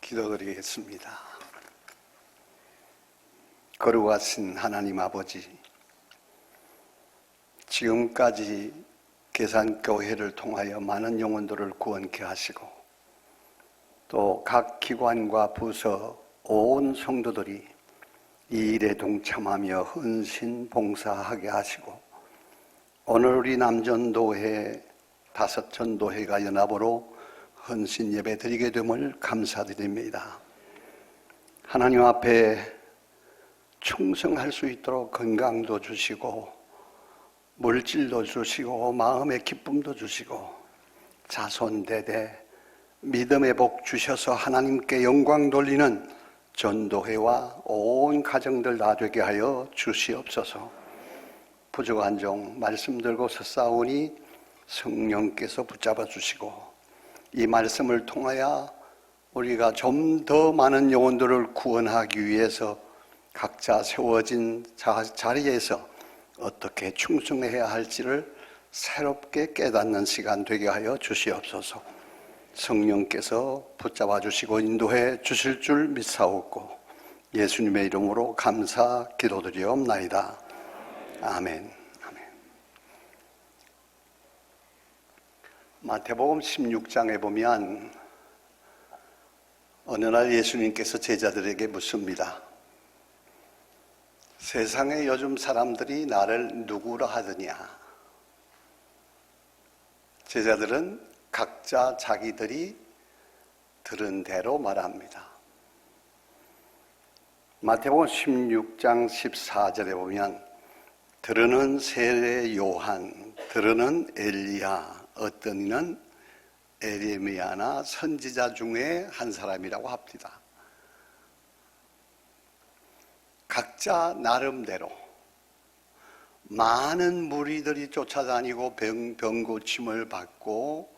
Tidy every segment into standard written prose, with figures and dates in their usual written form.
기도드리겠습니다. 거룩하신 하나님 아버지, 지금까지 계산교회를 통하여 많은 영혼들을 구원케 하시고 또 각 기관과 부서 온 성도들이 이 일에 동참하며 헌신 봉사하게 하시고 오늘 우리 남전도회 5전도회가 연합으로 헌신 예배 드리게 됨을 감사드립니다. 하나님 앞에 충성할 수 있도록 건강도 주시고 물질도 주시고 마음의 기쁨도 주시고 자손대대 믿음의 복 주셔서 하나님께 영광 돌리는 전도회와 온 가정들 다 되게 하여 주시옵소서. 부족한 종 말씀 들고 섰사오니 성령께서 붙잡아 주시고 이 말씀을 통하여 우리가 좀 더 많은 영혼들을 구원하기 위해서 각자 세워진 자리에서 어떻게 충성해야 할지를 새롭게 깨닫는 시간 되게 하여 주시옵소서. 성령께서 붙잡아 주시고 인도해 주실 줄 믿사옵고 예수님의 이름으로 감사 기도드리옵나이다. 아멘. 마태복음 16장에 보면 어느 날 예수님께서 제자들에게 묻습니다. 세상에 요즘 사람들이 나를 누구라 하느냐? 제자들은 각자 자기들이 들은 대로 말합니다. 마태복음 16장 14절에 보면 들으는 세례 요한, 들으는 엘리야, 어떤 이는 에레미야나 선지자 중에 한 사람이라고 합니다. 각자 나름대로 많은 무리들이 쫓아다니고 병 고침을 받고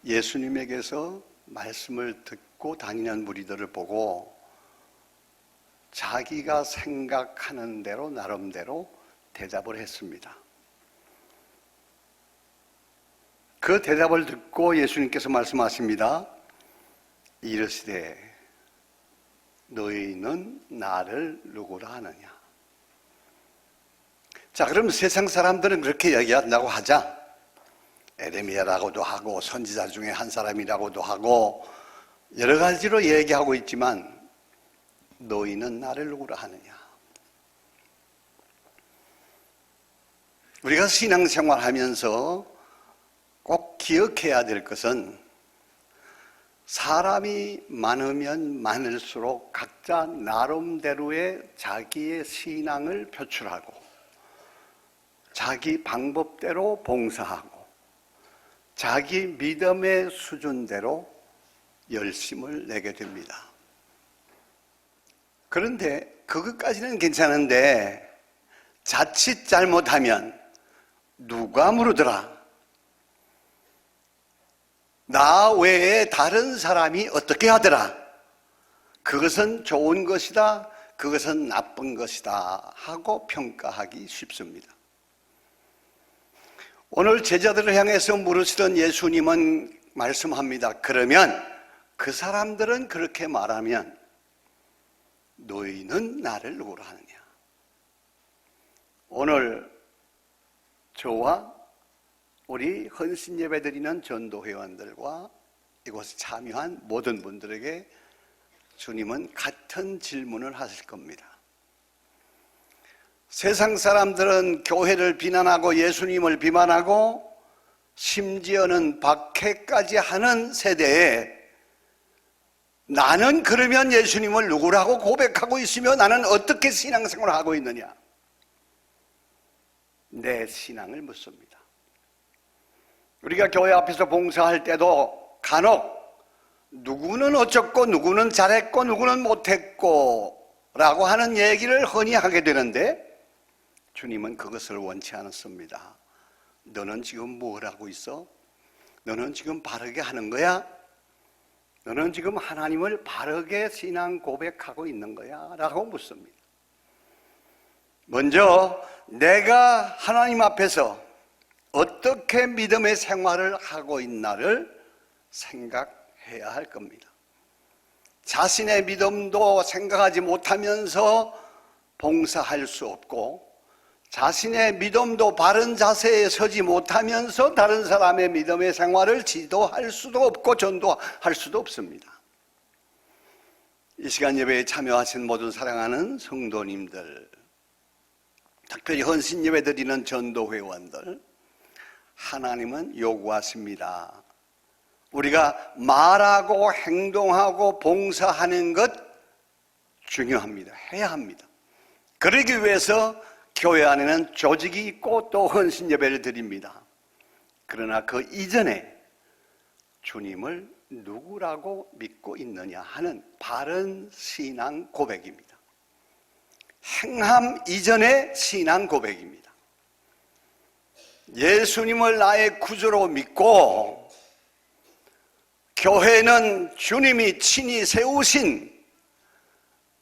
예수님에게서 말씀을 듣고 다니는 무리들을 보고 자기가 생각하는 대로 나름대로 대답을 했습니다. 그 대답을 듣고 예수님께서 말씀하십니다. 이르시되 너희는 나를 누구라 하느냐? 자, 그럼 세상 사람들은 그렇게 이야기한다고 하자. 에레미야라고도 하고 선지자 중에 한 사람이라고도 하고 여러 가지로 얘기하고 있지만 너희는 나를 누구라 하느냐? 우리가 신앙생활하면서 꼭 기억해야 될 것은 사람이 많으면 많을수록 각자 나름대로의 자기의 신앙을 표출하고 자기 방법대로 봉사하고 자기 믿음의 수준대로 열심을 내게 됩니다. 그런데 그것까지는 괜찮은데 자칫 잘못하면 누가 물으더라? 나 외에 다른 사람이 어떻게 하더라? 그것은 좋은 것이다, 그것은 나쁜 것이다 하고 평가하기 쉽습니다. 오늘 제자들을 향해서 물으시던 예수님은 말씀합니다. 그러면 그 사람들은 그렇게 말하면 너희는 나를 누구라 하느냐? 오늘 저와 우리 헌신 예배 드리는 전도회원들과 이곳에 참여한 모든 분들에게 주님은 같은 질문을 하실 겁니다. 세상 사람들은 교회를 비난하고 예수님을 비난하고 심지어는 박해까지 하는 세대에 나는 그러면 예수님을 누구라고 고백하고 있으며 나는 어떻게 신앙생활을 하고 있느냐? 내 신앙을 묻습니다. 우리가 교회 앞에서 봉사할 때도 간혹 누구는 어쩌고 누구는 잘했고 누구는 못했고 라고 하는 얘기를 흔히 하게 되는데 주님은 그것을 원치 않았습니다. 너는 지금 뭘 하고 있어? 너는 지금 바르게 하는 거야? 너는 지금 하나님을 바르게 신앙 고백하고 있는 거야? 라고 묻습니다. 먼저 내가 하나님 앞에서 어떻게 믿음의 생활을 하고 있나를 생각해야 할 겁니다. 자신의 믿음도 생각하지 못하면서 봉사할 수 없고, 자신의 믿음도 바른 자세에 서지 못하면서 다른 사람의 믿음의 생활을 지도할 수도 없고 전도할 수도 없습니다. 이 시간 예배에 참여하신 모든 사랑하는 성도님들, 특별히 헌신 예배 드리는 전도회원들, 하나님은 요구하십니다. 우리가 말하고 행동하고 봉사하는 것 중요합니다. 해야 합니다. 그러기 위해서 교회 안에는 조직이 있고 또 헌신 예배를 드립니다. 그러나 그 이전에 주님을 누구라고 믿고 있느냐 하는 바른 신앙 고백입니다. 행함 이전의 신앙 고백입니다. 예수님을 나의 구주로 믿고 교회는 주님이 친히 세우신,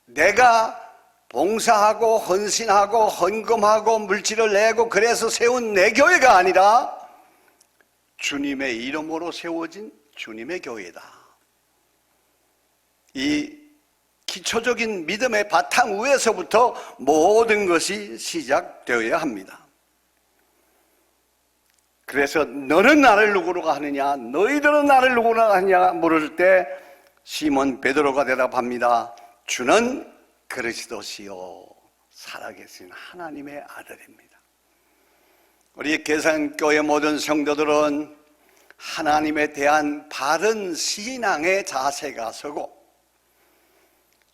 내가 봉사하고 헌신하고 헌금하고 물질을 내고 그래서 세운 내 교회가 아니라 주님의 이름으로 세워진 주님의 교회다. 이 기초적인 믿음의 바탕 위에서부터 모든 것이 시작되어야 합니다. 그래서 너는 나를 누구로 하느냐, 너희들은 나를 누구로 하느냐 물을 때 시몬 베드로가 대답합니다. 주는 그리스도시요 살아계신 하나님의 아들입니다. 우리 계산교회 모든 성도들은 하나님에 대한 바른 신앙의 자세가 서고,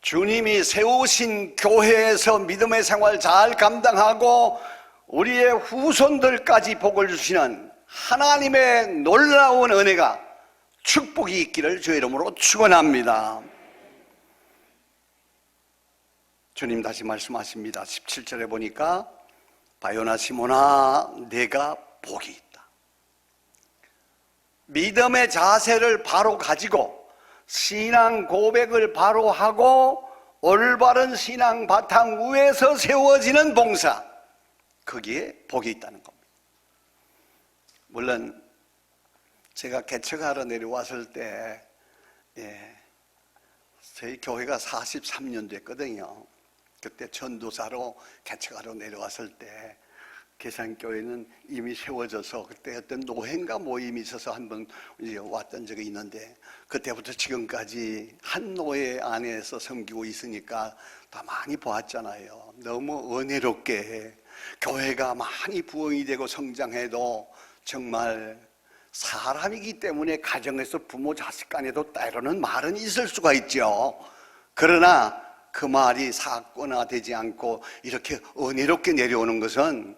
주님이 세우신 교회에서 믿음의 생활 잘 감당하고 우리의 후손들까지 복을 주시는 하나님의 놀라운 은혜가, 축복이 있기를 주의 이름으로 축원합니다. 주님 다시 말씀하십니다. 17절에 보니까 바요나 시몬아 내가 복이 있다. 믿음의 자세를 바로 가지고 신앙 고백을 바로 하고 올바른 신앙 바탕 위에서 세워지는 봉사, 거기에 복이 있다는 겁니다. 물론 제가 개척하러 내려왔을 때 저희 교회가 43년 됐거든요. 그때 전도사로 개척하러 내려왔을 때 계산교회는 이미 세워져서, 그때 어떤 노회인가 모임이 있어서 한번 왔던 적이 있는데, 그때부터 지금까지 한 노회 안에서 섬기고 있으니까 다 많이 보았잖아요. 너무 은혜롭게 교회가 많이 부흥이 되고 성장해도 정말 사람이기 때문에 가정에서 부모 자식 간에도 때로는 말은 있을 수가 있죠. 그러나 그 말이 사건화되지 않고 이렇게 은혜롭게 내려오는 것은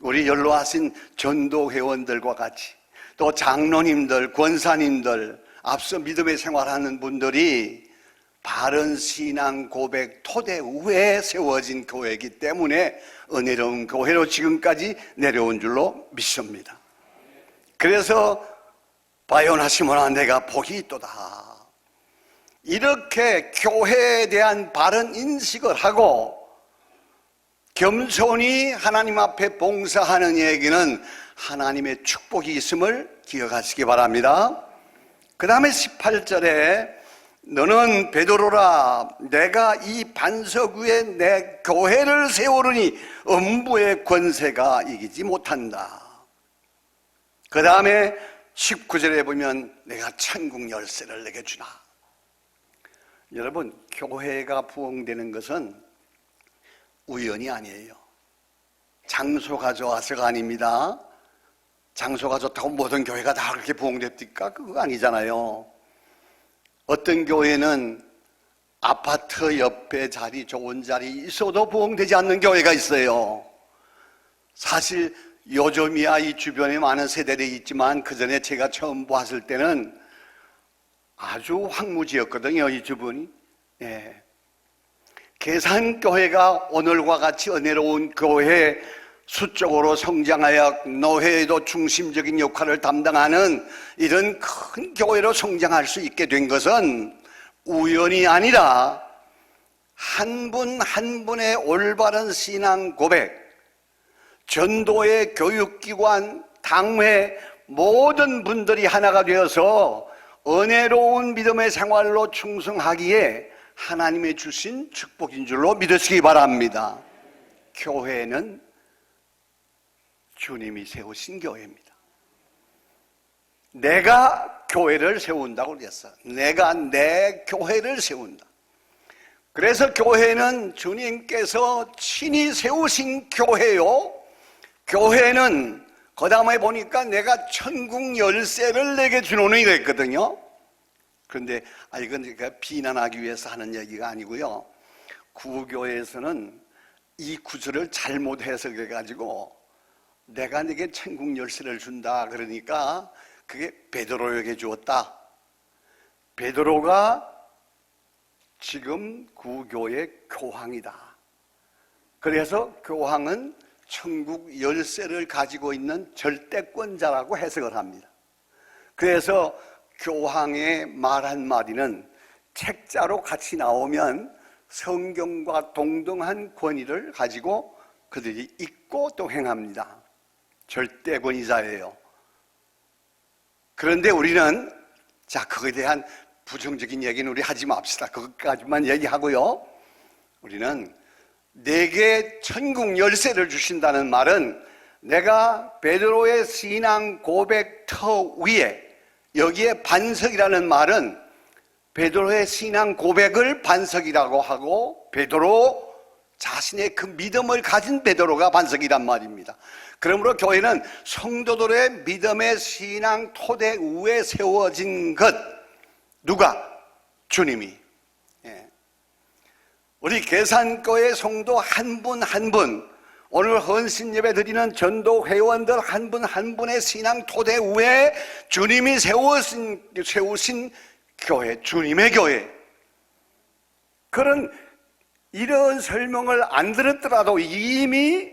우리 연로하신 전도회원들과 같이, 또 장로님들, 권사님들, 앞서 믿음의 생활하는 분들이 바른 신앙 고백 토대 위에 세워진 교회이기 때문에 은혜로운 교회로 지금까지 내려온 줄로 믿습니다. 그래서 바요나 시몬아 내가 복이 있도다. 이렇게 교회에 대한 바른 인식을 하고 겸손히 하나님 앞에 봉사하는 얘기는 하나님의 축복이 있음을 기억하시기 바랍니다. 그 다음에 18절에 너는 베드로라 내가 이 반석 위에 내 교회를 세우르니 음부의 권세가 이기지 못한다. 그 다음에 19절에 보면 내가 천국 열쇠를 내게 주나. 여러분, 교회가 부흥되는 것은 우연이 아니에요. 장소가 좋아서가 아닙니다. 장소가 좋다고 모든 교회가 다 그렇게 부흥됩니까? 그거 아니잖아요. 어떤 교회는 아파트 옆에 자리, 좋은 자리 있어도 부흥되지 않는 교회가 있어요. 사실 요즘이야 이 주변에 많은 세대들이 있지만 그 전에 제가 처음 봤을 때는 아주 황무지였거든요, 이 주변이. 계산교회가 오늘과 같이 은혜로운 교회, 수적으로 성장하여 노회에도 중심적인 역할을 담당하는 이런 큰 교회로 성장할 수 있게 된 것은 우연이 아니라 한 분 한 분의 올바른 신앙 고백, 전도의 교육기관, 당회 모든 분들이 하나가 되어서 은혜로운 믿음의 생활로 충성하기에 하나님의 주신 축복인 줄로 믿으시기 바랍니다. 교회는 주님이 세우신 교회입니다. 내가 교회를 세운다고 그랬어. 내가 내 교회를 세운다. 그래서 교회는 주님께서 친히 세우신 교회요. 교회는 그 다음에 보니까 내가 천국 열쇠를 내게 주노니 그랬거든요. 그런데 이건 제가 비난하기 위해서 하는 얘기가 아니고요. 구교에서는 이 구절을 잘못 해석해가지고 내가 네게 천국 열쇠를 준다 그러니까 그게 베드로에게 주었다. 베드로가 지금 구교의 교황이다. 그래서 교황은 천국 열쇠를 가지고 있는 절대권자라고 해석을 합니다. 그래서 교황의 말 한마디는 책자로 같이 나오면 성경과 동등한 권위를 가지고 그들이 읽고 또 행합니다. 절대 권위자예요. 그런데 우리는 그거에 대한 부정적인 얘기는 우리 하지 맙시다. 그것까지만 얘기하고요. 우리는 내게 천국 열쇠를 주신다는 말은 내가 베드로의 신앙 고백 터 위에 여기에 반석이라는 말은 베드로의 신앙 고백을 반석이라고 하고 베드로 자신의 그 믿음을 가진 베드로가 반석이란 말입니다. 그러므로 교회는 성도들의 믿음의 신앙 토대 위에 세워진 것. 누가? 주님이. 우리 계산교회 성도 한 분 한 분, 오늘 헌신 예배 드리는 전도 회원들 한 분 한 분의 신앙 토대 위에 주님이 세우신 교회, 주님의 교회. 그런 이런 설명을 안 들었더라도 이미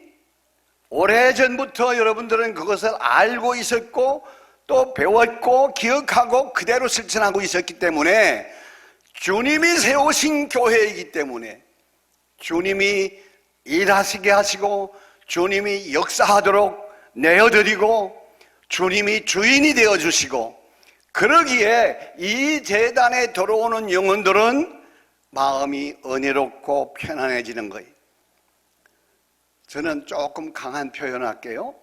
오래전부터 여러분들은 그것을 알고 있었고 또 배웠고 기억하고 그대로 실천하고 있었기 때문에 주님이 세우신 교회이기 때문에 주님이 일하시게 하시고 주님이 역사하도록 내어드리고 주님이 주인이 되어주시고 그러기에 이 제단에 들어오는 영혼들은 마음이 은혜롭고 편안해지는 거예요. 저는 조금 강한 표현할게요.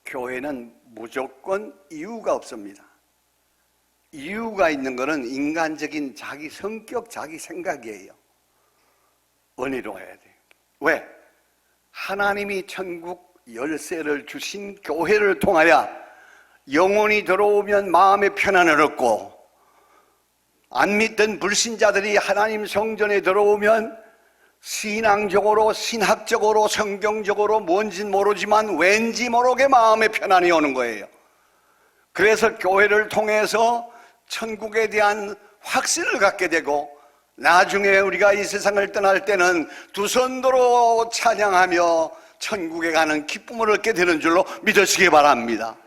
교회는 무조건 이유가 없습니다. 이유가 있는 것은 인간적인 자기 성격, 자기 생각이에요. 은혜로워야 돼요. 왜? 하나님이 천국 열쇠를 주신 교회를 통하여 영혼이 들어오면 마음의 편안을 얻고 안 믿던 불신자들이 하나님 성전에 들어오면 신앙적으로 신학적으로 성경적으로 뭔진 모르지만 왠지 모르게 마음의 편안이 오는 거예요. 그래서 교회를 통해서 천국에 대한 확신을 갖게 되고 나중에 우리가 이 세상을 떠날 때는 두 손으로 찬양하며 천국에 가는 기쁨을 얻게 되는 줄로 믿으시기 바랍니다.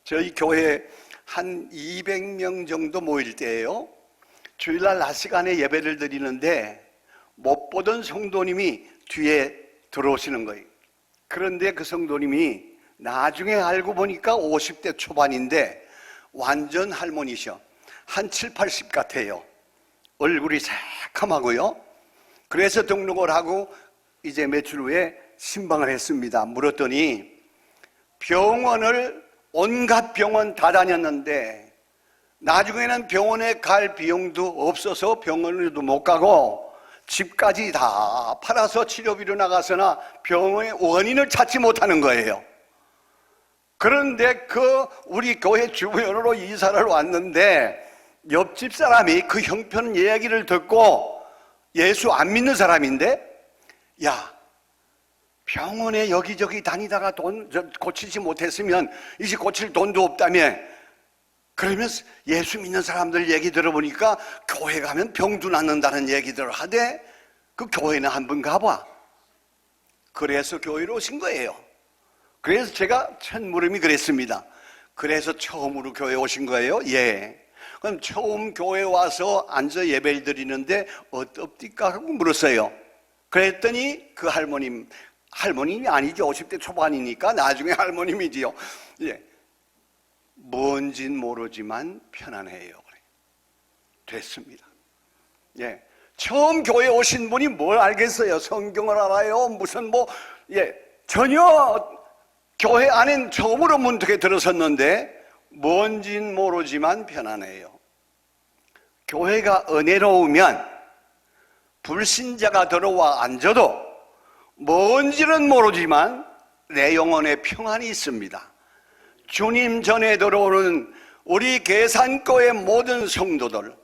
저희 교회에 한 200명 정도 모일 때예요. 주일날 낮 시간에 예배를 드리는데 못 보던 성도님이 뒤에 들어오시는 거예요. 그런데 그 성도님이 나중에 알고 보니까 50대 초반인데 완전 할머니셔. 한 7, 80 같아요. 얼굴이 새카마고요. 그래서 등록을 하고 이제 며칠 후에 신방을 했습니다. 물었더니 병원을 온갖 병원 다 다녔는데 나중에는 병원에 갈 비용도 없어서 병원에도 못 가고 집까지 다 팔아서 치료비로 나가서나 병원의 원인을 찾지 못하는 거예요. 그런데 우리 교회 주변으로 이사를 왔는데 옆집 사람이 그 형편 이야기를 듣고 예수 안 믿는 사람인데 야, 병원에 여기저기 다니다가 돈 고치지 못했으면 이제 고칠 돈도 없다며. 그러면 예수 믿는 사람들 얘기 들어보니까 교회 가면 병도 낫는다는 얘기들을 하되 그 교회는 한번 가봐. 그래서 교회로 오신 거예요. 그래서 제가 첫 물음이 그랬습니다. 그래서 처음으로 교회 오신 거예요? 예. 그럼 처음 교회 와서 앉아 예배를 드리는데 어떻습니까? 하고 물었어요. 그랬더니 그 할머님이 아니죠. 50대 초반이니까 나중에 할머님이지요. 예. 뭔진 모르지만 편안해요. 됐습니다. 예. 처음 교회 오신 분이 뭘 알겠어요? 성경을 알아요? 무슨 전혀 교회 안엔 처음으로 문득에 들어섰는데 뭔진 모르지만 편안해요. 교회가 은혜로우면 불신자가 들어와 앉아도 뭔지는 모르지만 내 영혼에 평안이 있습니다. 주님 전에 들어오는 우리 계산교의 모든 성도들,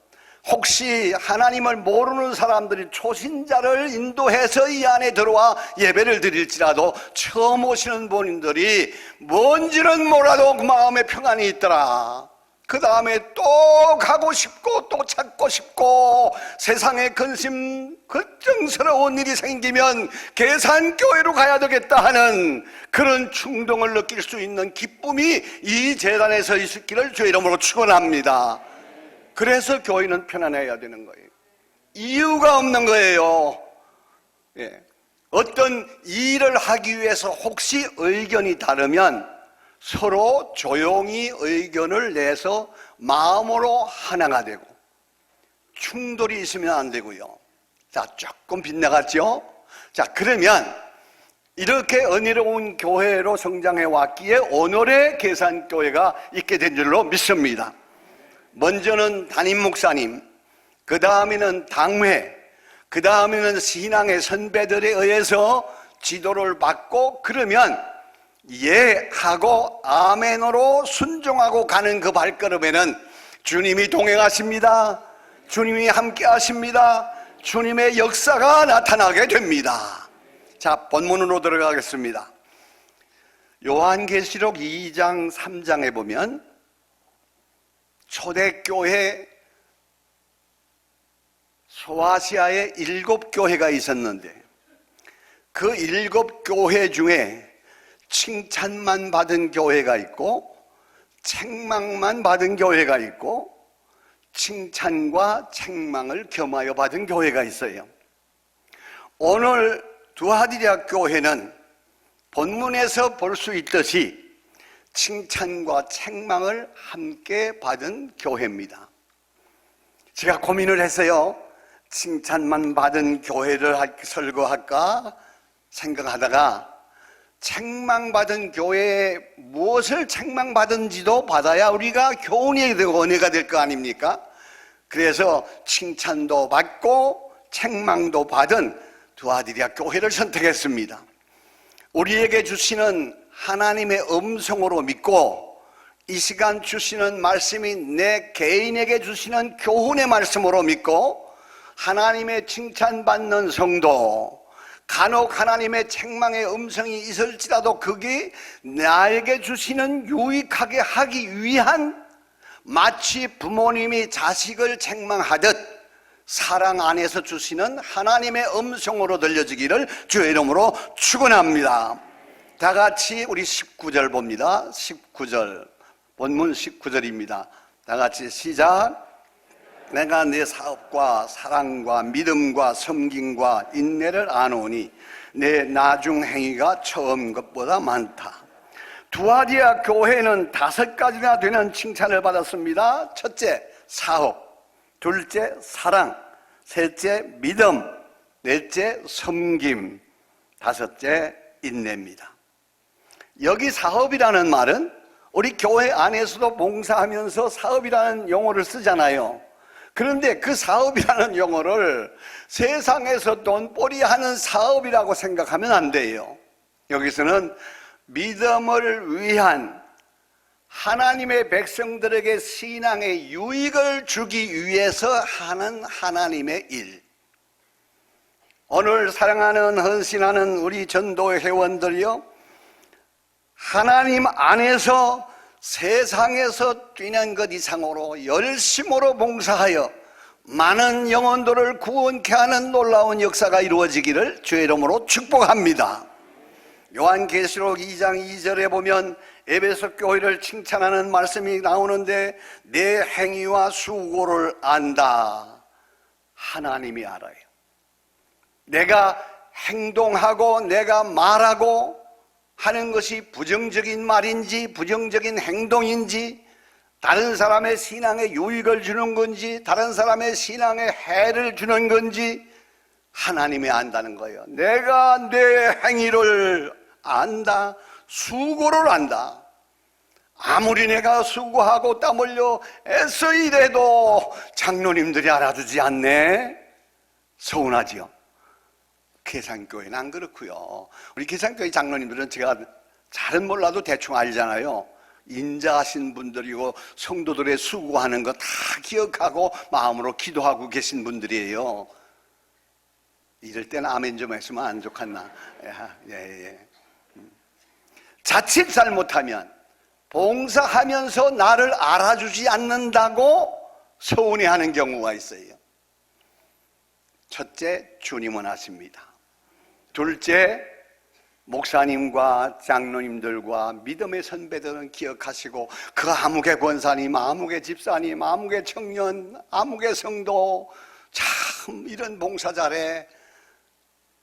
혹시 하나님을 모르는 사람들이 초신자를 인도해서 이 안에 들어와 예배를 드릴지라도 처음 오시는 분들이 뭔지는 몰라도 그 마음에 평안이 있더라. 그 다음에 또 가고 싶고 또 찾고 싶고 세상에 근심 걱정스러운 일이 생기면 계산교회로 가야 되겠다 하는 그런 충동을 느낄 수 있는 기쁨이 이 재단에서 있기를 주의 이름으로 축원합니다. 그래서 교회는 편안해야 되는 거예요. 이유가 없는 거예요. 예. 어떤 일을 하기 위해서 혹시 의견이 다르면 서로 조용히 의견을 내서 마음으로 하나가 되고, 충돌이 있으면 안 되고요. 자, 조금 빗나갔죠? 자, 그러면 이렇게 은혜로운 교회로 성장해 왔기에 오늘의 계산교회가 있게 된 줄로 믿습니다. 먼저는 담임 목사님, 그 다음에는 당회, 그 다음에는 신앙의 선배들에 의해서 지도를 받고, 그러면 예 하고 아멘으로 순종하고 가는 그 발걸음에는 주님이 동행하십니다. 주님이 함께 하십니다. 주님의 역사가 나타나게 됩니다. 자, 본문으로 들어가겠습니다. 요한계시록 2장 3장에 보면 초대교회 소아시아에 7교회가 있었는데 그 7교회 중에 칭찬만 받은 교회가 있고 책망만 받은 교회가 있고 칭찬과 책망을 겸하여 받은 교회가 있어요. 오늘 두하디랴 교회는 본문에서 볼 수 있듯이 칭찬과 책망을 함께 받은 교회입니다. 제가 고민을 했어요. 칭찬만 받은 교회를 설교할까 생각하다가 책망받은 교회에 무엇을 책망받은지도 받아야 우리가 교훈이 되고 은혜가 될 거 아닙니까? 그래서 칭찬도 받고 책망도 받은 두아디랴 교회를 선택했습니다. 우리에게 주시는 하나님의 음성으로 믿고 이 시간 주시는 말씀이 내 개인에게 주시는 교훈의 말씀으로 믿고 하나님의 칭찬받는 성도, 간혹 하나님의 책망의 음성이 있을지라도 그게 나에게 주시는 유익하게 하기 위한, 마치 부모님이 자식을 책망하듯 사랑 안에서 주시는 하나님의 음성으로 들려지기를 주의 이름으로 축원합니다. 다 같이 우리 19절 봅니다. 19절, 본문 19절입니다. 다 같이 시작. 내가 네 사업과 사랑과 믿음과 섬김과 인내를 아노니 내 나중 행위가 처음 것보다 많다. 두아디아 교회는 5가지나 되는 칭찬을 받았습니다. 첫째, 사업. 둘째, 사랑. 셋째, 믿음. 넷째, 섬김. 다섯째, 인내입니다. 여기 사업이라는 말은 우리 교회 안에서도 봉사하면서 사업이라는 용어를 쓰잖아요. 그런데 그 사업이라는 용어를 세상에서 돈벌이 하는 사업이라고 생각하면 안 돼요. 여기서는 믿음을 위한, 하나님의 백성들에게 신앙의 유익을 주기 위해서 하는 하나님의 일. 오늘 사랑하는 헌신하는 우리 전도 회원들이요, 하나님 안에서 세상에서 뛰는 것 이상으로 열심으로 봉사하여 많은 영혼들을 구원케 하는 놀라운 역사가 이루어지기를 주의 이름으로 축복합니다. 요한계시록 2장 2절에 보면 에베소 교회를 칭찬하는 말씀이 나오는데 내 행위와 수고를 안다. 하나님이 알아요. 내가 행동하고 내가 말하고 하는 것이 부정적인 말인지 부정적인 행동인지 다른 사람의 신앙에 유익을 주는 건지 다른 사람의 신앙에 해를 주는 건지 하나님이 안다는 거예요. 내가 내 행위를 안다. 수고를 안다. 아무리 내가 수고하고 땀 흘려 애써 일해도 장로님들이 알아주지 않네? 서운하지요. 계산교회는 안 그렇고요. 우리 계산교회 장로님들은 제가 잘은 몰라도 대충 알잖아요. 인자하신 분들이고 성도들의 수고하는 거 다 기억하고 마음으로 기도하고 계신 분들이에요. 이럴 때는 아멘 좀 했으면 안 좋겠나. 예. 자칫 잘못하면 봉사하면서 나를 알아주지 않는다고 서운해하는 경우가 있어요. 첫째, 주님은 아십니다. 둘째, 목사님과 장로님들과 믿음의 선배들은 기억하시고 그 아무개 권사님, 아무개 집사님, 아무개 청년, 아무개 성도 참 이런 봉사 잘해.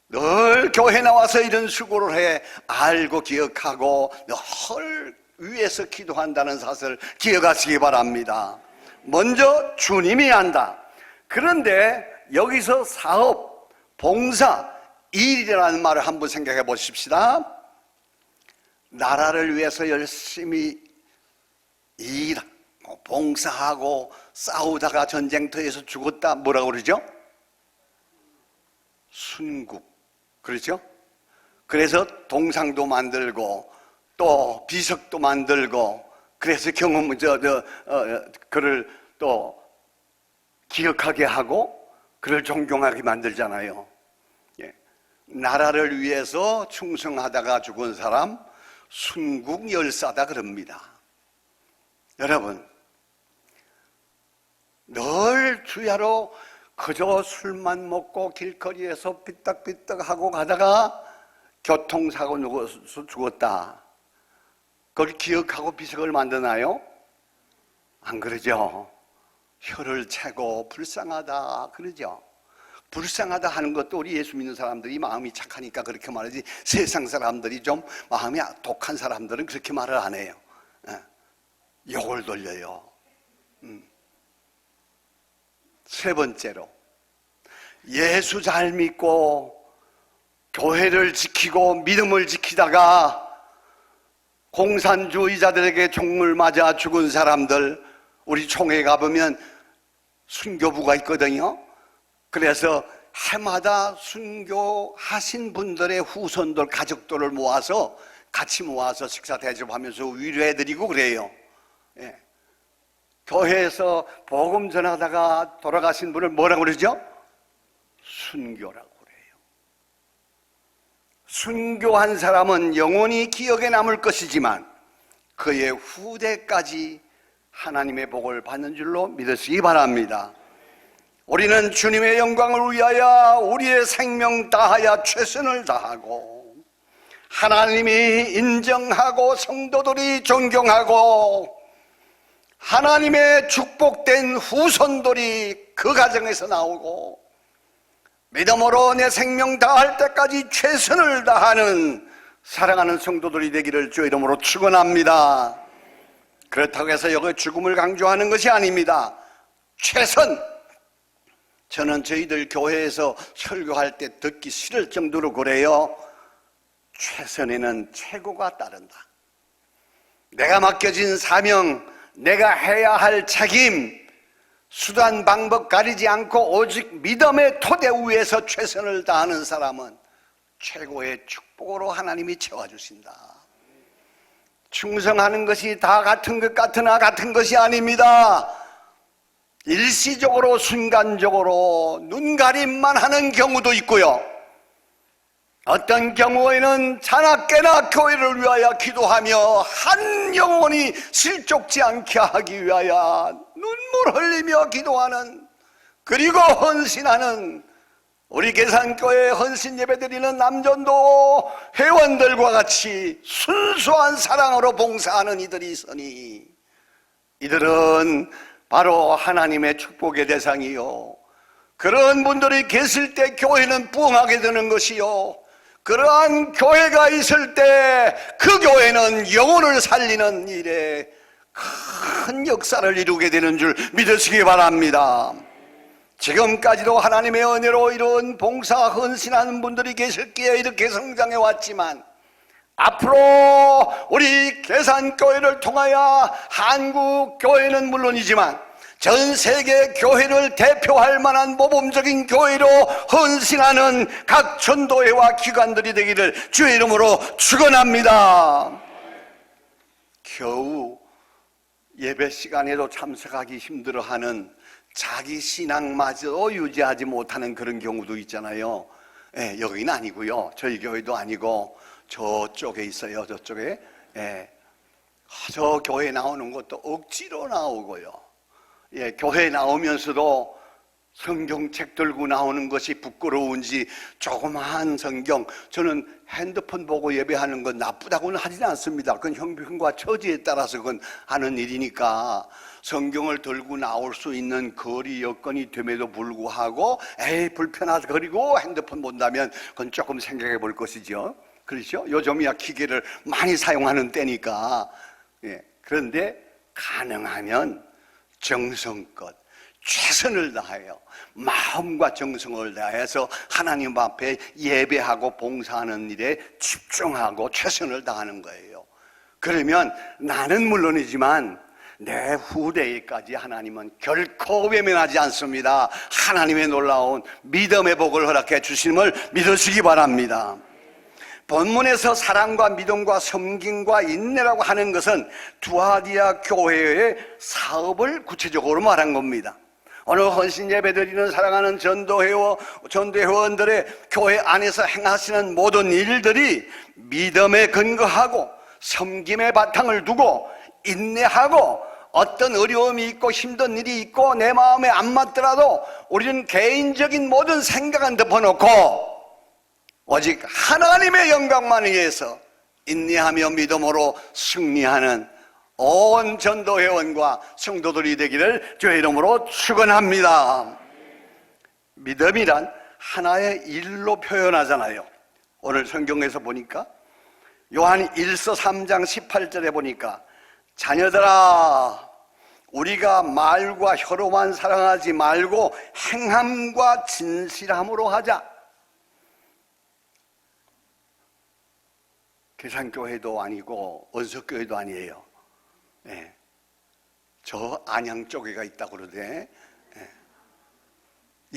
늘 교회 나와서 이런 수고를 해. 알고 기억하고 늘 위에서 기도한다는 사실을 기억하시기 바랍니다. 먼저 주님이 안다. 그런데 여기서 사업, 봉사, 일이라는 말을 한번 생각해 보십시다. 나라를 위해서 열심히 일하고 봉사하고 싸우다가 전쟁터에서 죽었다. 뭐라고 그러죠? 순국. 그렇죠? 그래서 동상도 만들고 또 비석도 만들고 그래서 그를 또 기억하게 하고 그를 존경하게 만들잖아요. 예. 나라를 위해서 충성하다가 죽은 사람 순국열사다 그럽니다. 여러분, 늘 주야로 그저 술만 먹고 길거리에서 삐딱삐딱하고 가다가 교통사고 누워서 죽었다. 그걸 기억하고 비석을 만드나요? 안 그러죠. 혀를 차고 불쌍하다 그러죠. 불쌍하다 하는 것도 우리 예수 믿는 사람들이 마음이 착하니까 그렇게 말하지, 세상 사람들이 좀 마음이 독한 사람들은 그렇게 말을 안 해요. 욕을 돌려요. 세 번째로, 예수 잘 믿고 교회를 지키고 믿음을 지키다가 공산주의자들에게 총을 맞아 죽은 사람들, 우리 총회 가보면 순교부가 있거든요. 그래서 해마다 순교하신 분들의 후손들, 가족들을 모아서 같이 모아서 식사 대접하면서 위로해드리고 그래요. 예. 교회에서 복음 전하다가 돌아가신 분을 뭐라고 그러죠? 순교라고 그래요. 순교한 사람은 영원히 기억에 남을 것이지만 그의 후대까지 하나님의 복을 받는 줄로 믿으시기 바랍니다. 우리는 주님의 영광을 위하여 우리의 생명 다하여 최선을 다하고 하나님이 인정하고 성도들이 존경하고 하나님의 축복된 후손들이 그 가정에서 나오고 믿음으로 내 생명 다할 때까지 최선을 다하는 사랑하는 성도들이 되기를 주의 이름으로 축원합니다. 그렇다고 해서 여기 죽음을 강조하는 것이 아닙니다. 최선. 저는 저희들 교회에서 설교할 때 듣기 싫을 정도로 그래요. 최선에는 최고가 따른다. 내가 맡겨진 사명, 내가 해야 할 책임, 수단 방법 가리지 않고 오직 믿음의 토대 위에서 최선을 다하는 사람은 최고의 축복으로 하나님이 채워주신다. 충성하는 것이 다 같은 것 같으나 같은 것이 아닙니다. 일시적으로 순간적으로 눈가림만 하는 경우도 있고요, 어떤 경우에는 자나깨나 교회를 위하여 기도하며 한 영혼이 실족지 않게 하기 위하여 눈물 흘리며 기도하는, 그리고 헌신하는, 우리 계산교회 헌신 예배드리는 남전도 회원들과 같이 순수한 사랑으로 봉사하는 이들이 있으니 이들은 바로 하나님의 축복의 대상이요, 그런 분들이 계실 때 교회는 부흥하게 되는 것이요, 그러한 교회가 있을 때 그 교회는 영혼을 살리는 일에 큰 역사를 이루게 되는 줄 믿으시기 바랍니다. 지금까지도 하나님의 은혜로 이런 봉사 헌신하는 분들이 계셨기에 이렇게 성장해 왔지만, 앞으로 우리 계산교회를 통하여 한국교회는 물론이지만 전 세계 교회를 대표할 만한 모범적인 교회로 헌신하는 각 전도회와 기관들이 되기를 주의 이름으로 축원합니다. 겨우 예배 시간에도 참석하기 힘들어하는 자기 신앙마저 유지하지 못하는 그런 경우도 있잖아요. 예, 여기는 아니고요, 저희 교회도 아니고 저쪽에 있어요. 저쪽에. 예. 저 교회 나오는 것도 억지로 나오고요. 예, 교회 나오면서도 성경책 들고 나오는 것이 부끄러운지 조그마한 성경, 저는 핸드폰 보고 예배하는 건 나쁘다고는 하지는 않습니다. 그건 형편과 처지에 따라서 그건 하는 일이니까 성경을 들고 나올 수 있는 거리 여건이 됨에도 불구하고 에이 불편하다 그리고 핸드폰 본다면 그건 조금 생각해 볼 것이죠. 그렇죠? 요즘이야 기계를 많이 사용하는 때니까. 예. 그런데 가능하면 정성껏 최선을 다해요. 마음과 정성을 다해서 하나님 앞에 예배하고 봉사하는 일에 집중하고 최선을 다하는 거예요. 그러면 나는 물론이지만 내 후대에까지 하나님은 결코 외면하지 않습니다. 하나님의 놀라운 믿음의 복을 허락해 주심을 믿으시기 바랍니다. 본문에서 사랑과 믿음과 섬김과 인내라고 하는 것은 두아디아 교회의 사업을 구체적으로 말한 겁니다. 오늘 헌신 예배드리는 사랑하는 전도회원들의 교회 안에서 행하시는 모든 일들이 믿음에 근거하고 섬김의 바탕을 두고 인내하고, 어떤 어려움이 있고 힘든 일이 있고 내 마음에 안 맞더라도 우리는 개인적인 모든 생각은 덮어놓고 오직 하나님의 영광만 위해서 인내하며 믿음으로 승리하는 온 전도회원과 성도들이 되기를 주의 이름으로 축원합니다. 믿음이란 하나의 일로 표현하잖아요. 오늘 성경에서 보니까 요한 1서 3장 18절에 보니까 자녀들아 우리가 말과 혀로만 사랑하지 말고 행함과 진실함으로 하자. 계산교회도 아니고 원석교회도 아니에요. 예. 저 안양 쪽에가 있다고 그러대. 예.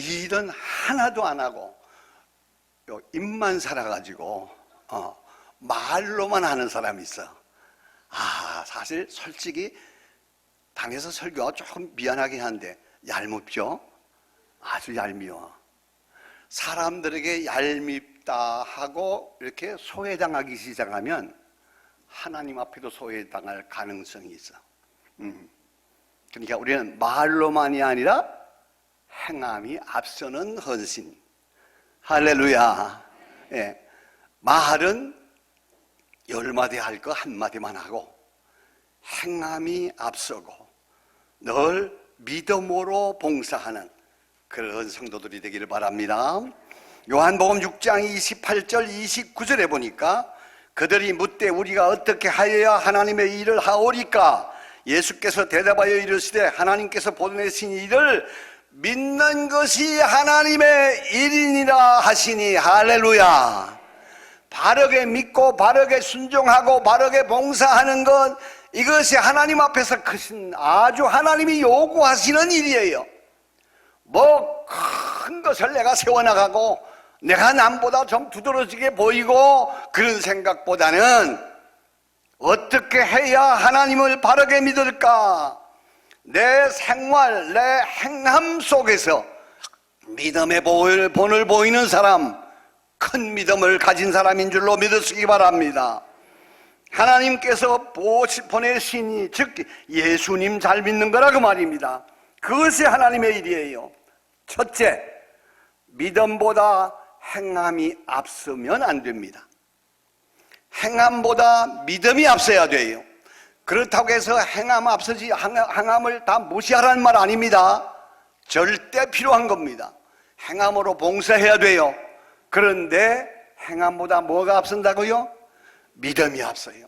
일은 하나도 안 하고 입만 살아가지고 말로만 하는 사람이 있어. 사실 솔직히 당에서 설교가 조금 미안하긴 한데 얄밉죠? 아주 얄미워. 사람들에게 얄밉다 하고 이렇게 소외당하기 시작하면 하나님 앞에도 소외당할 가능성이 있어. 그러니까 우리는 말로만이 아니라 행함이 앞서는 헌신. 할렐루야. 예. 말은 10마디 할 거 1마디만 하고 행함이 앞서고 늘 믿음으로 봉사하는 그런 성도들이 되기를 바랍니다. 요한복음 6장 28절 29절에 보니까 그들이 묻되 우리가 어떻게 하여야 하나님의 일을 하오리까? 예수께서 대답하여 이르시되 하나님께서 보내신 일을 믿는 것이 하나님의 일이니라 하시니. 할렐루야. 바르게 믿고 바르게 순종하고 바르게 봉사하는 것, 이것이 하나님 앞에서 크신 아주 하나님이 요구하시는 일이에요. 뭐 큰 것을 내가 세워나가고 내가 남보다 좀 두드러지게 보이고 그런 생각보다는 어떻게 해야 하나님을 바르게 믿을까? 내 생활, 내 행함 속에서 믿음의 본을 보이는 사람, 큰 믿음을 가진 사람인 줄로 믿으시기 바랍니다. 하나님께서 보내시니, 즉 예수님 잘 믿는 거라 그 말입니다. 그것이 하나님의 일이에요. 첫째, 믿음보다 행함이 앞서면 안 됩니다. 행함보다 믿음이 앞서야 돼요. 그렇다고 해서 행함을 다 무시하라는 말 아닙니다. 절대 필요한 겁니다. 행함으로 봉사해야 돼요. 그런데 행함보다 뭐가 앞선다고요? 믿음이 앞서요.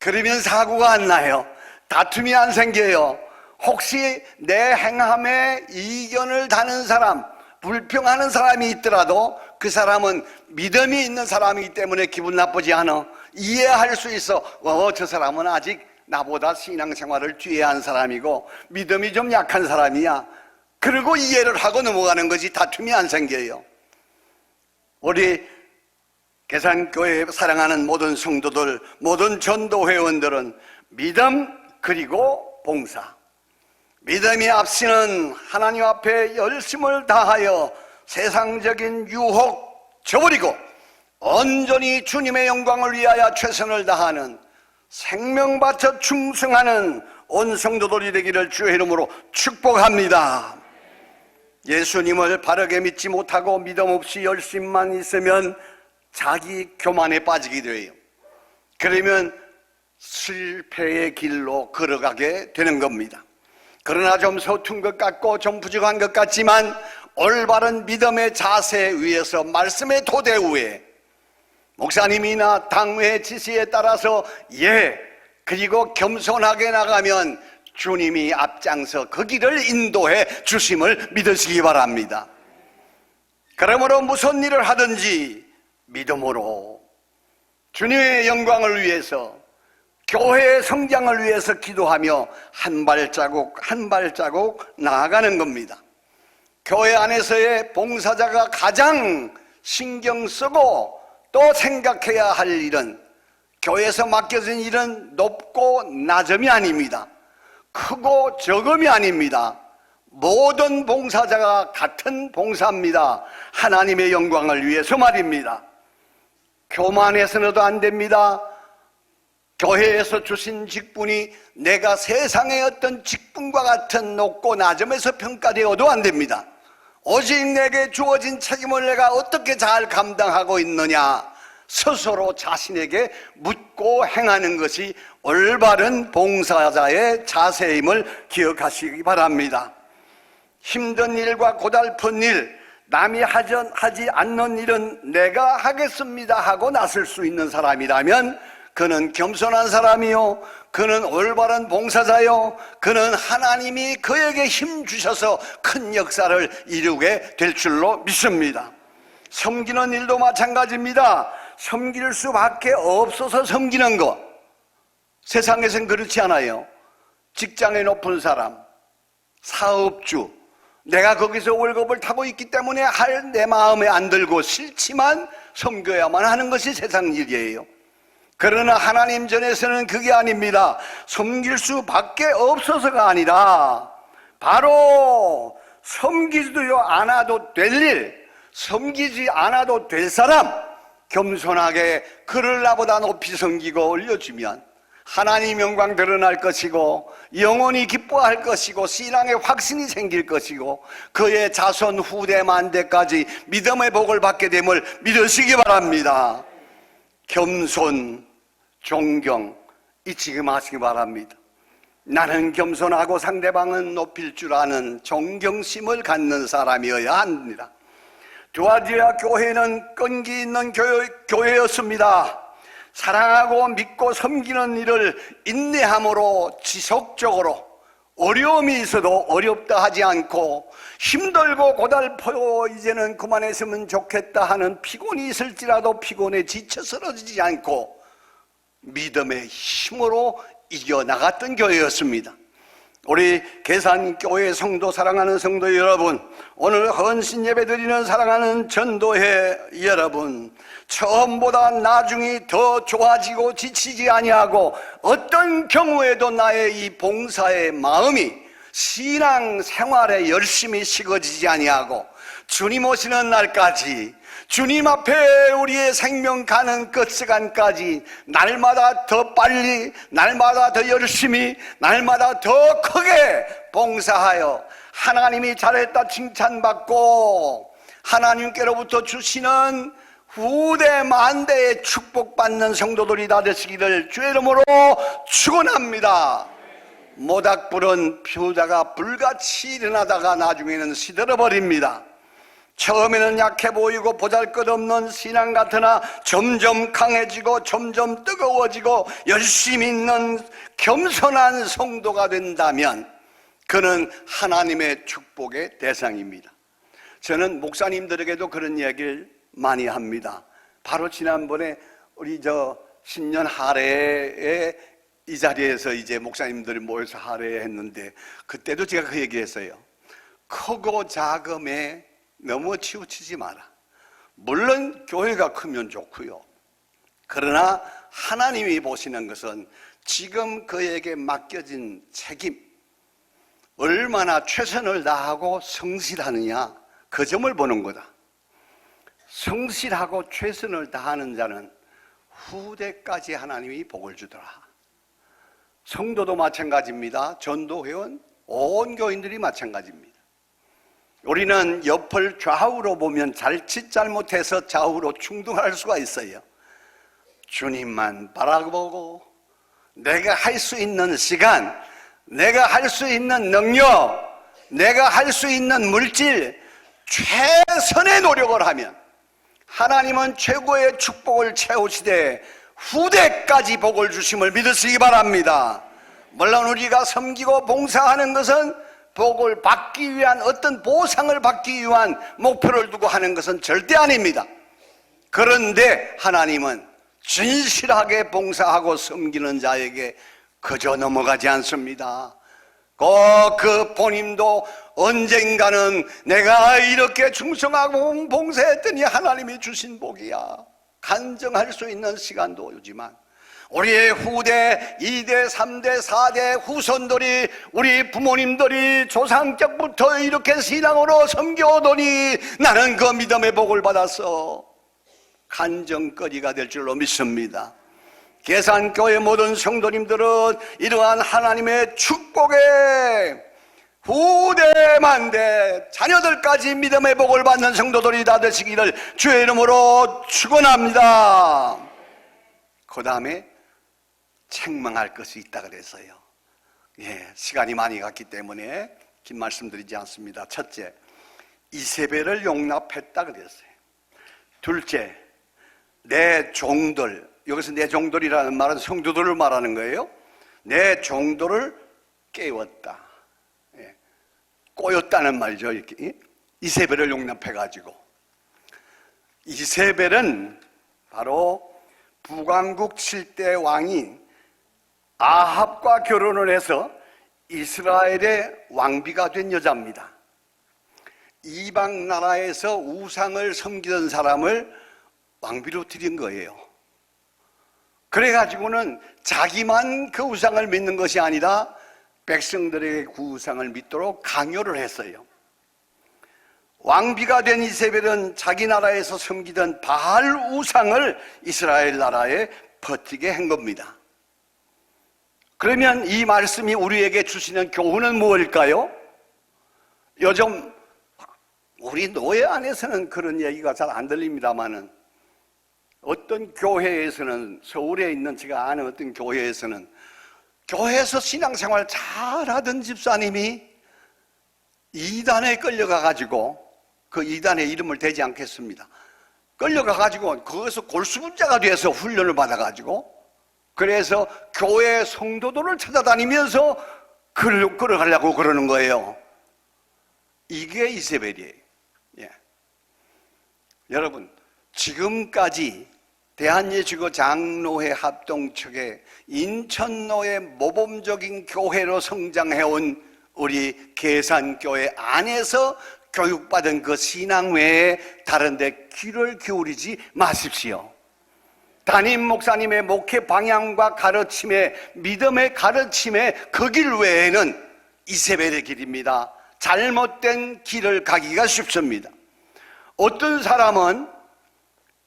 그러면 사고가 안 나요. 다툼이 안 생겨요. 혹시 내 행함에 이견을 다는 사람, 불평하는 사람이 있더라도 그 사람은 믿음이 있는 사람이기 때문에 기분 나쁘지 않아. 이해할 수 있어. 저 사람은 아직 나보다 신앙생활을 뒤에 한 사람이고 믿음이 좀 약한 사람이야. 그리고 이해를 하고 넘어가는 거지. 다툼이 안 생겨요. 우리 계산교회 사랑하는 모든 성도들, 모든 전도회원들은 믿음 그리고 봉사, 믿음이 앞서는 하나님 앞에 열심을 다하여 세상적인 유혹 저버리고 온전히 주님의 영광을 위하여 최선을 다하는, 생명 바쳐 충성하는 온 성도들이 되기를 주의 이름으로 축복합니다. 예수님을 바르게 믿지 못하고 믿음 없이 열심만 있으면 자기 교만에 빠지게 돼요. 그러면 실패의 길로 걸어가게 되는 겁니다. 그러나 좀 서툰 것 같고 좀 부족한 것 같지만 올바른 믿음의 자세 위에서, 말씀의 토대 위에 목사님이나 당회 지시에 따라서 그리고 겸손하게 나가면 주님이 앞장서 그 길을 인도해 주심을 믿으시기 바랍니다. 그러므로 무슨 일을 하든지 믿음으로 주님의 영광을 위해서, 교회의 성장을 위해서 기도하며 한 발자국 한 발자국 나아가는 겁니다. 교회 안에서의 봉사자가 가장 신경 쓰고 또 생각해야 할 일은, 교회에서 맡겨진 일은 높고 낮음이 아닙니다. 크고 적음이 아닙니다. 모든 봉사자가 같은 봉사입니다. 하나님의 영광을 위해서 말입니다. 교만해서도 안 됩니다. 교회에서 주신 직분이 내가 세상의 어떤 직분과 같은 높고 낮음에서 평가되어도 안 됩니다. 오직 내게 주어진 책임을 내가 어떻게 잘 감당하고 있느냐, 스스로 자신에게 묻고 행하는 것이 올바른 봉사자의 자세임을 기억하시기 바랍니다. 힘든 일과 고달픈 일, 남이 하지 않는 일은 내가 하겠습니다 하고 나설 수 있는 사람이라면 그는 겸손한 사람이요, 그는 올바른 봉사자요, 그는 하나님이 그에게 힘 주셔서 큰 역사를 이루게 될 줄로 믿습니다. 섬기는 일도 마찬가지입니다. 섬길 수밖에 없어서 섬기는 것, 세상에선 그렇지 않아요. 직장에 높은 사람, 사업주, 내가 거기서 월급을 타고 있기 때문에 할 내 마음에 안 들고 싫지만 섬겨야만 하는 것이 세상 일이에요. 그러나 하나님 전에서는 그게 아닙니다. 섬길 수밖에 없어서가 아니라 바로 섬기지도 않아도 될 일, 섬기지 않아도 될 사람, 겸손하게 그를 나보다 높이 섬기고 올려주면 하나님 영광 드러날 것이고 영원히 기뻐할 것이고 신앙의 확신이 생길 것이고 그의 자손 후대 만대까지 믿음의 복을 받게 됨을 믿으시기 바랍니다. 겸손, 존경 잊지 마시기 바랍니다. 나는 겸손하고 상대방은 높일 줄 아는 존경심을 갖는 사람이어야 합니다. 두아디아 교회는 끈기 있는 교회였습니다. 사랑하고 믿고 섬기는 일을 인내함으로 지속적으로, 어려움이 있어도 어렵다 하지 않고 힘들고 고달퍼요 이제는 그만했으면 좋겠다 하는 피곤이 있을지라도 피곤에 지쳐 쓰러지지 않고 믿음의 힘으로 이겨나갔던 교회였습니다. 우리 계산교회 성도, 사랑하는 성도 여러분, 오늘 헌신 예배 드리는 사랑하는 전도회 여러분, 처음보다 나중이 더 좋아지고 지치지 아니하고 어떤 경우에도 나의 이 봉사의 마음이 신앙 생활에 열심히 식어지지 아니하고 주님 오시는 날까지, 주님 앞에 우리의 생명 가는 끝시간까지 날마다 더 빨리, 날마다 더 열심히, 날마다 더 크게 봉사하여 하나님이 잘했다 칭찬받고 하나님께로부터 주시는 후대 만대의 축복받는 성도들이 다 되시기를 주의 이름으로 축원합니다. 모닥불은 피우다가 불같이 일어나다가 나중에는 시들어버립니다. 처음에는 약해 보이고 보잘것없는 신앙 같으나 점점 강해지고 점점 뜨거워지고 열심히 있는 겸손한 성도가 된다면 그는 하나님의 축복의 대상입니다. 저는 목사님들에게도 그런 얘기를 많이 합니다. 바로 지난번에 우리 신년 할애에 이 자리에서 이제 목사님들이 모여서 할애했는데 그때도 제가 그 얘기했어요. 크고 작음에 너무 치우치지 마라. 물론 교회가 크면 좋고요. 그러나 하나님이 보시는 것은 지금 그에게 맡겨진 책임, 얼마나 최선을 다하고 성실하느냐, 그 점을 보는 거다. 성실하고 최선을 다하는 자는 후대까지 하나님이 복을 주더라. 성도도 마찬가지입니다. 전도회원, 온 교인들이 마찬가지입니다. 우리는 옆을 좌우로 보면 자칫 잘못해서 좌우로 충동할 수가 있어요. 주님만 바라보고 내가 할 수 있는 시간, 내가 할 수 있는 능력, 내가 할 수 있는 물질, 최선의 노력을 하면 하나님은 최고의 축복을 채우시되 후대까지 복을 주심을 믿으시기 바랍니다. 물론 우리가 섬기고 봉사하는 것은 복을 받기 위한 어떤 보상을 받기 위한 목표를 두고 하는 것은 절대 아닙니다. 그런데 하나님은 진실하게 봉사하고 섬기는 자에게 그저 넘어가지 않습니다. 꼭 그 본인도 언젠가는 내가 이렇게 충성하고 봉사했더니 하나님이 주신 복이야, 간증할 수 있는 시간도 오지만 우리의 후대 2대, 3대, 4대 후손들이, 우리 부모님들이 조상적부터 이렇게 신앙으로 섬겨오더니 나는 그 믿음의 복을 받아서 간증거리가 될 줄로 믿습니다. 계산교회 모든 성도님들은 이러한 하나님의 축복에 후대만대 자녀들까지 믿음의 복을 받는 성도들이 다 되시기를 주의 이름으로 축원합니다. 그 다음에 책망할 것이 있다 그랬어요. 시간이 많이 갔기 때문에 긴 말씀 드리지 않습니다. 첫째, 이세벨을 용납했다 그랬어요. 둘째, 내 종들, 여기서 내 종들이라는 말은 성도들을 말하는 거예요. 내 종들을 깨웠다, 꼬였다는 말이죠. 이렇게 이세벨을 용납해가지고, 이세벨은 바로 북왕국 7대 왕인 아합과 결혼을 해서 이스라엘의 왕비가 된 여자입니다. 이방 나라에서 우상을 섬기던 사람을 왕비로 드린 거예요. 그래가지고는 자기만 그 우상을 믿는 것이 아니라 백성들에게 그 우상을 믿도록 강요를 했어요. 왕비가 된 이세벨은 자기 나라에서 섬기던 바알 우상을 이스라엘 나라에 퍼뜨리게 한 겁니다. 그러면 이 말씀이 우리에게 주시는 교훈은 무엇일까요? 요즘 우리 노예 안에서는 그런 얘기가 잘 안 들립니다만은 어떤 교회에서는, 서울에 있는 제가 아는 어떤 교회에서는 교회에서 신앙생활 잘하던 집사님이 이단에 끌려가가지고, 그 이단의 이름을 대지 않겠습니다. 끌려가가지고 거기서 골수분자가 돼서 훈련을 받아가지고, 그래서 교회 성도들을 찾아다니면서 끌어가려고 그러는 거예요. 이게 이세벨이에요. 여러분, 지금까지 대한예수교 장로회 합동측의 인천로의 모범적인 교회로 성장해온 우리 계산교회 안에서 교육받은 그 신앙 외에 다른 데 귀를 기울이지 마십시오. 담임 목사님의 목회 방향과 가르침에, 믿음의 가르침에 그 길 외에는 이세벨의 길입니다. 잘못된 길을 가기가 쉽습니다. 어떤 사람은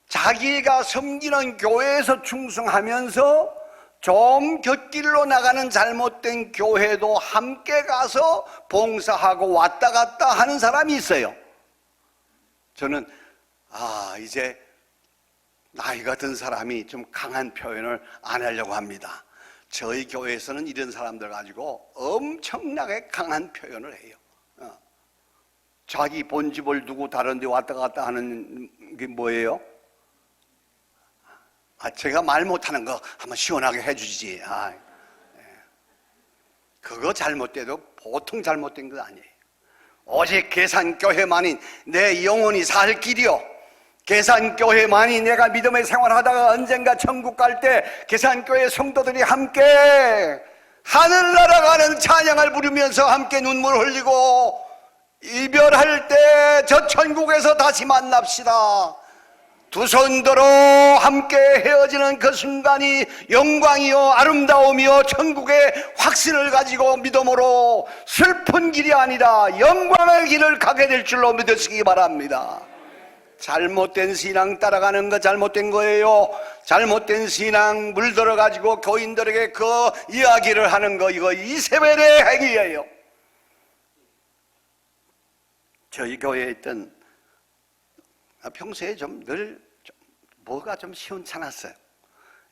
자기가 섬기는 교회에서 충성하면서 좀 곁길로 나가는 잘못된 교회도 함께 가서 봉사하고 왔다 갔다 하는 사람이 있어요. 저는 이제 나이가 든 사람이 좀 강한 표현을 안 하려고 합니다. 저희 교회에서는 이런 사람들 가지고 엄청나게 강한 표현을 해요. 자기 본집을 두고 다른 데 왔다 갔다 하는 게 뭐예요? 제가 말 못하는 거 한번 시원하게 해주지. 그거 잘못돼도 보통 잘못된 거 아니에요. 오직 계산교회만이 내 영혼이 살 길이요, 계산교회만이 내가 믿음의 생활하다가 언젠가 천국 갈 때 계산교회 성도들이 함께 하늘나라 가는 찬양을 부르면서 함께 눈물 흘리고 이별할 때 저 천국에서 다시 만납시다. 두 손들어 함께 헤어지는 그 순간이 영광이요 아름다움이요 천국의 확신을 가지고 믿음으로 슬픈 길이 아니라 영광의 길을 가게 될 줄로 믿으시기 바랍니다. 잘못된 신앙 따라가는 거 잘못된 거예요. 잘못된 신앙 물들어 가지고 교인들에게 그 이야기를 하는 거, 이거 이세벨의 행위예요. 저희 교회에 있던 평소에 늘 뭐가 좀 시원찮았어요.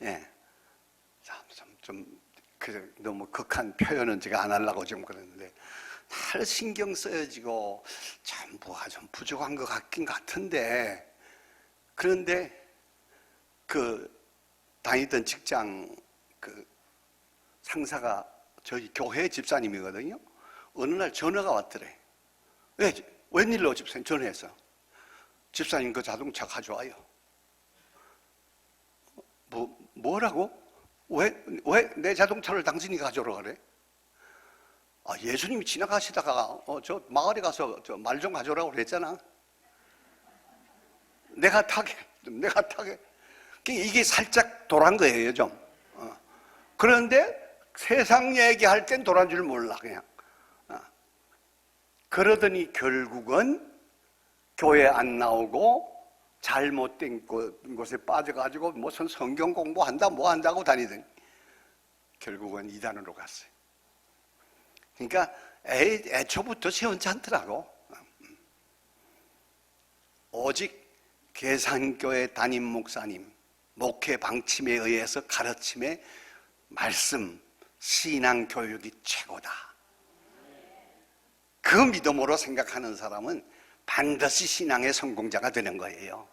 예. 너무 극한 표현은 제가 안 하려고 좀 그러는데, 늘 신경 쓰여지고 참 뭐가 좀 부족한 것 같긴 같은데, 그런데 다니던 직장 상사가 저희 교회 집사님이거든요. 어느 날 전화가 왔더래. 웬일로 집사님 전화해서, 집사님 그 자동차 가져와요. 뭐라고? 왜 내 자동차를 당신이 가져오라 그래? 예수님이 지나가시다가 저 마을에 가서 말 좀 가져오라고 그랬잖아. 내가 타게. 이게 살짝 돌아간 거예요, 좀. 그런데 세상 얘기할 땐 돌아간 줄 몰라, 그냥. 그러더니 결국은 교회 안 나오고 잘못된 곳에 빠져가지고 무슨 성경 공부한다 뭐 한다고 다니더니 결국은 이단으로 갔어요. 그러니까 애초부터 시원찮더라고. 오직 계산교회 담임 목사님 목회 방침에 의해서 가르침의 말씀, 신앙 교육이 최고다. 그 믿음으로 생각하는 사람은 반드시 신앙의 성공자가 되는 거예요.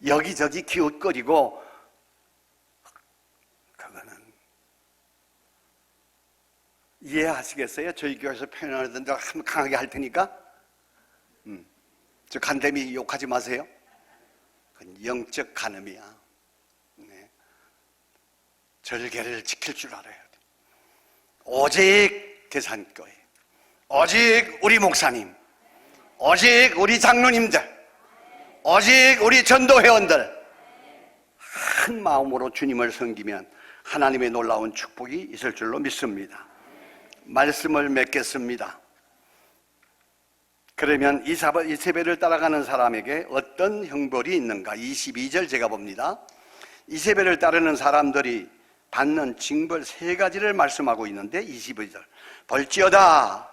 여기저기 기웃거리고 그거는 이해하시겠어요? 저희 교회에서 표현하던 대로 한번 강하게 할 테니까. 저 간담이 욕하지 마세요. 그건 영적 간음이야. 네. 절개를 지킬 줄 알아야 돼. 오직 계산교회, 오직 우리 목사님, 오직 우리 장로님들, 오직 우리 전도회원들 한 마음으로 주님을 섬기면 하나님의 놀라운 축복이 있을 줄로 믿습니다. 말씀을 맺겠습니다. 그러면 이세벨을 따라가는 사람에게 어떤 형벌이 있는가? 22절 제가 봅니다. 이세벨을 따르는 사람들이 받는 징벌 3가지를 말씀하고 있는데, 22절 볼지어다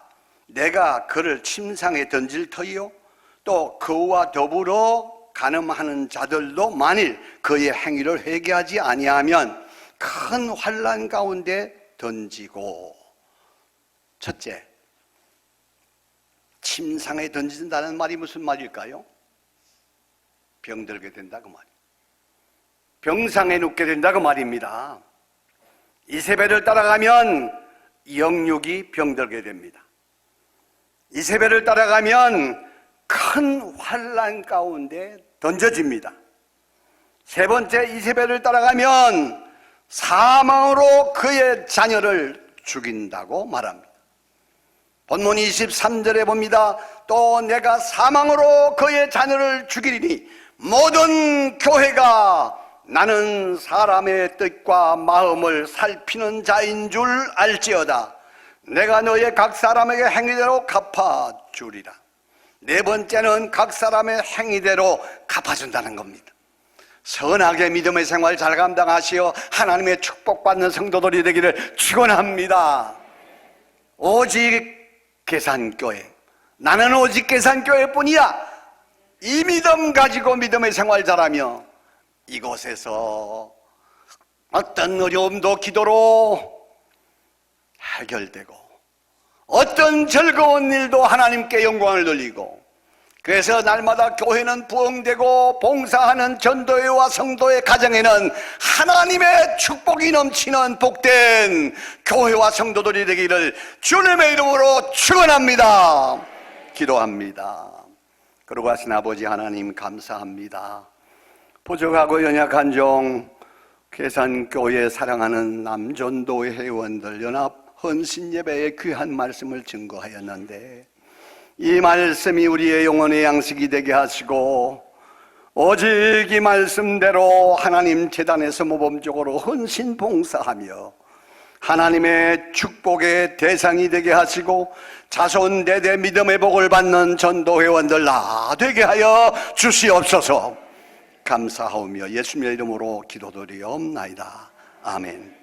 내가 그를 침상에 던질 터이요 또 그와 더불어 간음하는 자들도 만일 그의 행위를 회개하지 아니하면 큰 환난 가운데 던지고. 첫째, 침상에 던진다는 말이 무슨 말일까요? 병들게 된다 그 말이에요. 병상에 눕게 된다 그 말입니다. 이세벨을 따라가면 영육이 병들게 됩니다. 이세벨을 따라가면 큰 환난 가운데 던져집니다. 세 번째, 이세벨을 따라가면 사망으로 그의 자녀를 죽인다고 말합니다. 본문 23절에 봅니다. 또 내가 사망으로 그의 자녀를 죽이리니 모든 교회가 나는 사람의 뜻과 마음을 살피는 자인 줄 알지어다. 내가 너의 각 사람에게 행위대로 갚아주리라. 네 번째는 각 사람의 행위대로 갚아준다는 겁니다. 선하게 믿음의 생활 잘 감당하시어 하나님의 축복받는 성도들이 되기를 축원합니다. 오직 계산교회, 나는 오직 계산교회뿐이야. 이 믿음 가지고 믿음의 생활 잘하며 이곳에서 어떤 어려움도 기도로 해결되고 어떤 즐거운 일도 하나님께 영광을 돌리고, 그래서 날마다 교회는 부흥되고 봉사하는 전도회와 성도의 가정에는 하나님의 축복이 넘치는 복된 교회와 성도들이 되기를 주님의 이름으로 축원합니다. 기도합니다. 그러고 하신 아버지 하나님 감사합니다. 부족하고 연약한 종 괴산교회 사랑하는 남전도회 회원들 연합 헌신예배의 귀한 말씀을 증거하였는데, 이 말씀이 우리의 영혼의 양식이 되게 하시고 오직 이 말씀대로 하나님 제단에서 모범적으로 헌신 봉사하며 하나님의 축복의 대상이 되게 하시고 자손 대대 믿음의 복을 받는 전도회원들 다 되게 하여 주시옵소서. 감사하오며 예수님의 이름으로 기도드리옵나이다. 아멘.